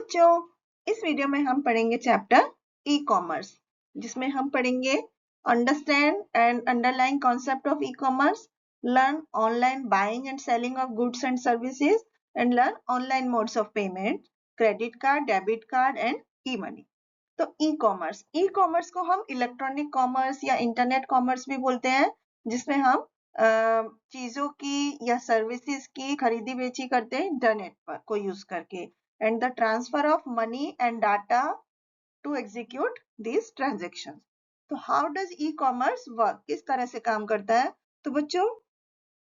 बच्चों, इस वीडियो में हम पढ़ेंगे चैप्टर ई कॉमर्स, जिसमें हम पढ़ेंगे understand and underlying concept of e commerce, learn online buying and selling of goods and services and learn online modes of payment, credit card, debit card and E money. तो e commerce को हम electronic commerce या internet commerce भी बोलते हैं, जिसमें हम चीजों की या सर्विसेज की खरीदी बेची करते हैं इंटरनेट पर को यूज करके, and the transfer of money and data to execute this transaction. तो how does e commerce work, किस तरह से काम करता है? तो बच्चों,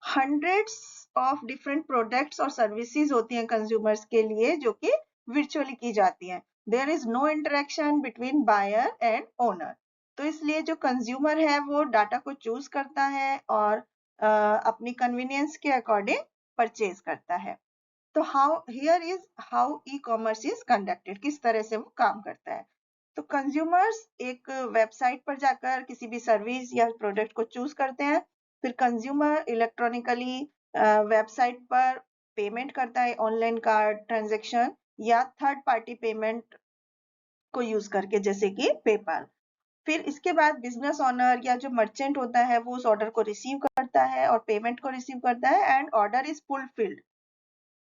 हंड्रेड्स ऑफ डिफरेंट प्रोडक्ट्स और सर्विसेज होती हैं कंज्यूमर्स के लिए, जो कि वर्चुअली की जाती हैं। There is no interaction between buyer and owner. तो इसलिए जो कंज्यूमर है वो डाटा को चूज करता है और अपनी कन्वीनियंस के अकॉर्डिंग परचेज करता है। तो here is how e commerce is conducted, किस तरह से वो काम करता है। तो कंज्यूमर्स एक वेबसाइट पर जाकर किसी भी सर्विस या प्रोडक्ट को चूज करते हैं, फिर कंज्यूमर इलेक्ट्रॉनिकली वेबसाइट पर पेमेंट करता है ऑनलाइन कार्ड ट्रांजैक्शन या थर्ड पार्टी पेमेंट को यूज करके, जैसे कि पेपाल। फिर इसके बाद बिजनेस ओनर या जो मर्चेंट होता है वो उस ऑर्डर को रिसीव करता है और पेमेंट को रिसीव करता है एंड ऑर्डर इज फुलफिल्ड।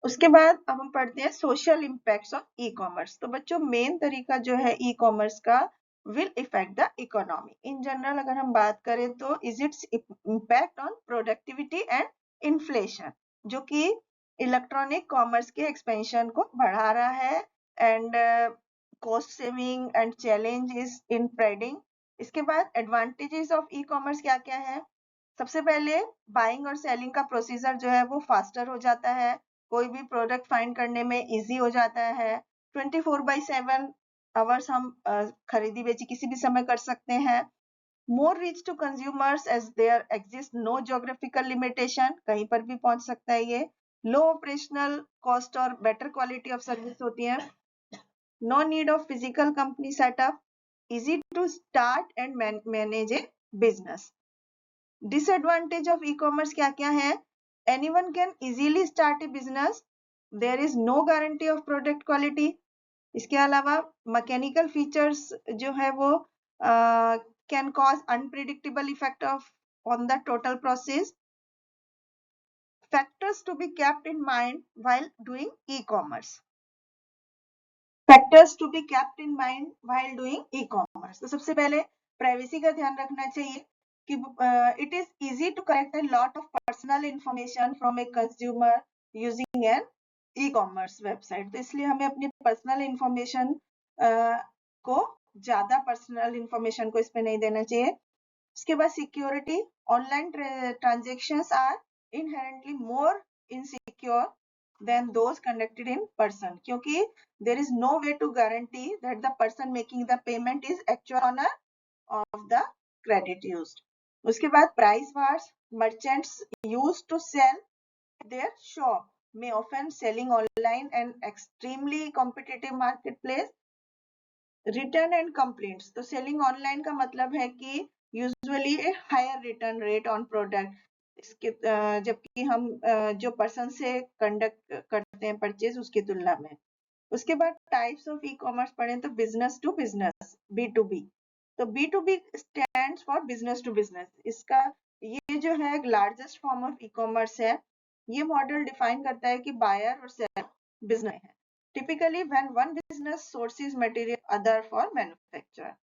उसके बाद अब हम पढ़ते हैं social impacts of e commerce. तो बच्चों, मेन तरीका जो है ई कॉमर्स का, will effect the economy. In general अगर हम बात करें तो is its impact on productivity and inflation, जो कि इलेक्ट्रॉनिक कॉमर्स के एक्सपेंशन को बढ़ा रहा है, and cost saving and challenge is in spreading. इसके बाद एडवांटेजेस ऑफ ई कॉमर्स क्या क्या है? सबसे पहले बाइंग और सेलिंग का प्रोसीजर जो है वो फास्टर हो जाता है, कोई भी प्रोडक्ट फाइंड करने में इजी हो जाता है। 24/7 आवर्स हम खरीदी बेची किसी भी समय कर सकते हैं। More reach to consumers as there exist no geographical limitation, कहीं पर भी पहुंच सकता है ये। लो ऑपरेशनल कॉस्ट और बेटर क्वालिटी ऑफ सर्विस होती है। No need of physical company setup, easy to start and manage a business. Disadvantage of e commerce क्या क्या है? Anyone can easily start a business, there is no guarantee of product quality. इसके अलावा mechanical features जो है वो can cause unpredictable effect of on the total process. Factors to be kept in mind while doing e commerce, factors to be kept in mind while doing e commerce. तो सबसे पहले privacy का ध्यान रखना चाहिए कि it is easy to collect a lot of personal information from a consumer using an e-commerce website। तो इसलिए हमें अपनी पर्सनल इंफॉर्मेशन को ज्यादा पर्सनल इंफॉर्मेशन को इसमें नहीं देना चाहिए। उसके बाद security, online transactions are inherently more insecure than those conducted in person, क्योंकि there is no way to guarantee that the person making the payment is actual owner of the credit used। उसके बाद price wars, merchants use to sell their shop may often selling online and extremely competitive marketplace। Return and complaints, तो selling online का मतलब है कि usually a higher return rate on product, इसके जबकि हम जो पर्सन से कंडक्ट करते हैं परचेज उसकी तुलना में। उसके बाद टाइप्स ऑफ ई कॉमर्स पढ़ें तो बिजनेस टू बिजनेस, B2B। तो B2B stands for business to business. इसका ये जो है largest form of e commerce है। ये मॉडल डिफाइन करता है कि बायर और सेलर बिजनेस है, typically when one business sources material other for manufacture.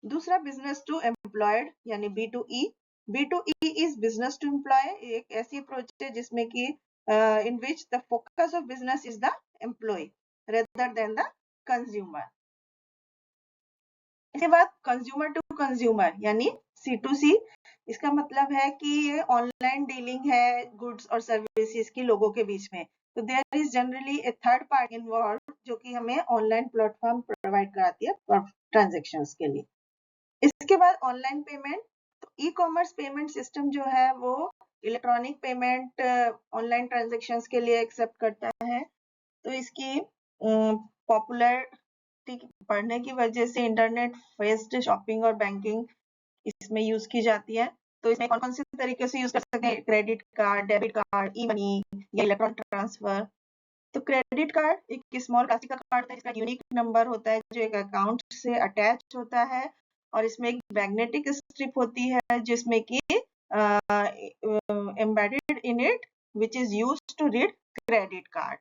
दूसरा बिजनेस टू एम्प्लॉयड यानी B2E। B2E is business to employ, एक ऐसी अप्रोच है जिसमें कि in which the focus of business is the employee rather than the consumer। इसके बाद consumer to consumer यानी C2C। इसका मतलब है कि ये ऑनलाइन डीलिंग है गुड्स और सर्विसेज की लोगों के बीच में। तो there is generally a third party involve जो कि हमें ऑनलाइन प्लेटफॉर्म प्रोवाइड कराती है ट्रांजेक्शंस के लिए। इसके बाद ऑनलाइन पेमेंट। तो ई कॉमर्स पेमेंट सिस्टम जो है वो इलेक्ट्रॉनिक पेमेंट ऑनलाइन ट्रांजेक्शंस के लिए एक्सेप्ट करता है। तो इसकी पॉपुलैरिटी बढ़ने की वजह से इंटरनेट बेस्ड शॉपिंग और बैंकिंग इसमें यूज की जाती है। तो इसमें कौन कौन से तरीके से यूज कर सकते हैं? क्रेडिट कार्ड, डेबिट कार्ड, ई मनी या इलेक्ट्रॉनिक ट्रांसफर। तो क्रेडिट कार्ड एक स्मॉल प्लास्टिक का कार्ड होता है जिसका यूनिक नंबर होता है जो एक अकाउंट से अटैच होता है और इसमें एक मैग्नेटिक स्ट्रिप होती है जिसमें कि embedded in it which is used to read credit card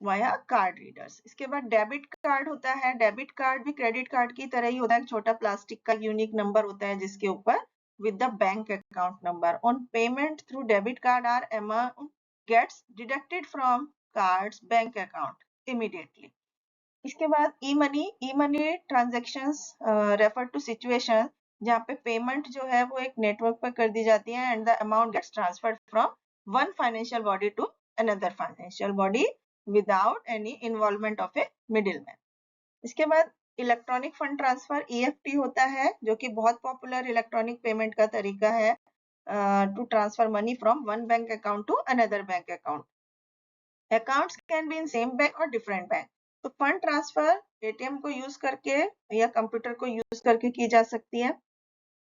via card readers. इसके बाद डेबिट कार्ड होता है। डेबिट कार्ड भी क्रेडिट कार्ड की तरह ही होता है, छोटा प्लास्टिक का यूनिक नंबर होता है जिसके ऊपर with the bank account number. On payment through debit card are amount gets deducted from cards bank account immediately. इसके बाद e money transactions refer to situation जहाँ पे पेमेंट जो है वो एक नेटवर्क पर कर दी जाती है and the amount gets transferred from one financial body to another financial body without any involvement of a middleman. इसके बाद इलेक्ट्रॉनिक फंड ट्रांसफर EFT होता है जो कि बहुत पॉपुलर इलेक्ट्रॉनिक पेमेंट का तरीका है to transfer money from one bank account to another bank account. Accounts can be in same bank और डिफरेंट बैंक। तो फंड ट्रांसफर ATM को यूज करके या कंप्यूटर को यूज करके की जा सकती है।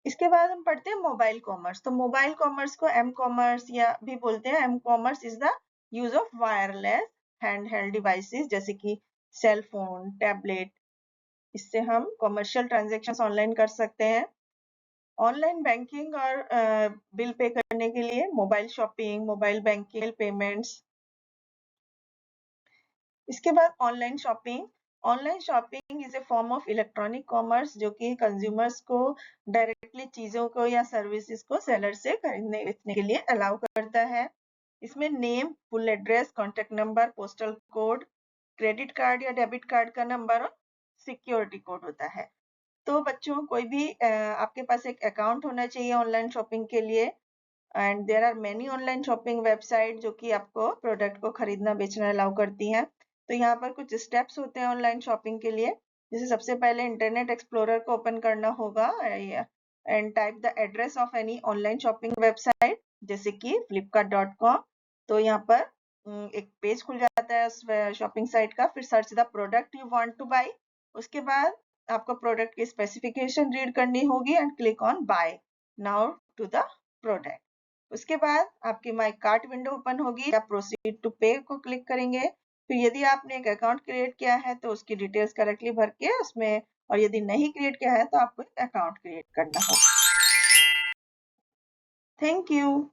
इसके बाद हम पढ़ते हैं मोबाइल कॉमर्स। तो मोबाइल कॉमर्स को M कॉमर्स या भी बोलते हैं। M commerce is the use of wireless handheld devices जैसे कि सेल फोन, टैबलेट। इससे हम कमर्शियल ट्रांजैक्शंस ऑनलाइन कर सकते हैं। ऑनलाइन बैंकिंग और बिल पे करने के लिए mobile shopping, mobile banking, payments. इसके बाद online shopping. Online shopping is a form of electronic commerce जो कि कंज्यूमर्स को डायरेक्टली चीजों को या सर्विसेज को सेलर से खरीदने बेचने के लिए अलाउ करता है। इसमें name, full address, contact number, postal code, credit card या डेबिट कार्ड का नंबर और सिक्योरिटी कोड होता है। तो बच्चों कोई भी आपके पास एक अकाउंट होना चाहिए ऑनलाइन शॉपिंग के लिए and there are many online shopping website जो कि आपको प्रोडक्ट को खरीदना बेचना अलाउ करती हैं। तो यहाँ पर कुछ स्टेप्स होते हैं ऑनलाइन शॉपिंग के लिए। जैसे सबसे पहले इंटरनेट एक्सप्लोरर को ओपन करना होगा and type the address of any online shopping website जैसे कि flipkart.com। तो यहाँ पर एक पेज खुल जाता है उस शॉपिंग साइट का। फिर search the product you want to buy. उसके बाद आपको प्रोडक्ट की स्पेसिफिकेशन रीड करनी होगी and click on buy now to the product. उसके बाद आपकी माई कार्ट विंडो ओपन होगी। आप प्रोसीड टू पे को क्लिक करेंगे। फिर यदि आपने एक अकाउंट क्रिएट किया है तो उसकी डिटेल्स करेक्टली भर के उसमें, और यदि नहीं क्रिएट किया है तो आपको एक अकाउंट क्रिएट करना होगा। Thank you.